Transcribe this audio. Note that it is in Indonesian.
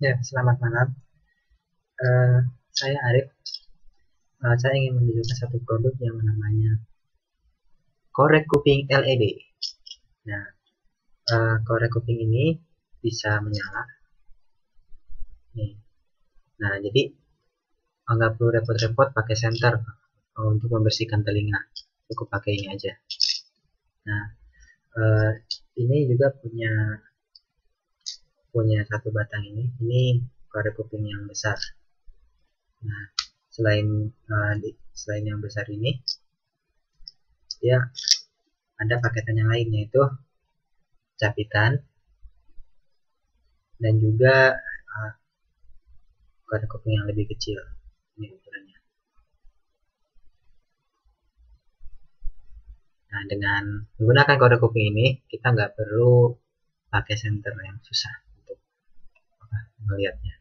Ya, selamat malam. Eh, saya Arif. Saya ingin menunjukkan satu produk yang namanya korek kuping LED. Nah, korek kuping ini bisa menyala. Nih. Nah, jadi nggak perlu repot-repot pakai senter untuk membersihkan telinga. Cukup pakai ini aja. Nah, eh, ini juga punya satu batang ini. Ini korek kuping yang besar. Nah, selain yang besar ini, dia ada paketan yang lain, yaitu capitan dan juga korek kuping yang lebih kecil. Ini ukurannya. Nah, dengan menggunakan korek kuping ini, kita nggak perlu pakai senter yang susah untuk melihatnya.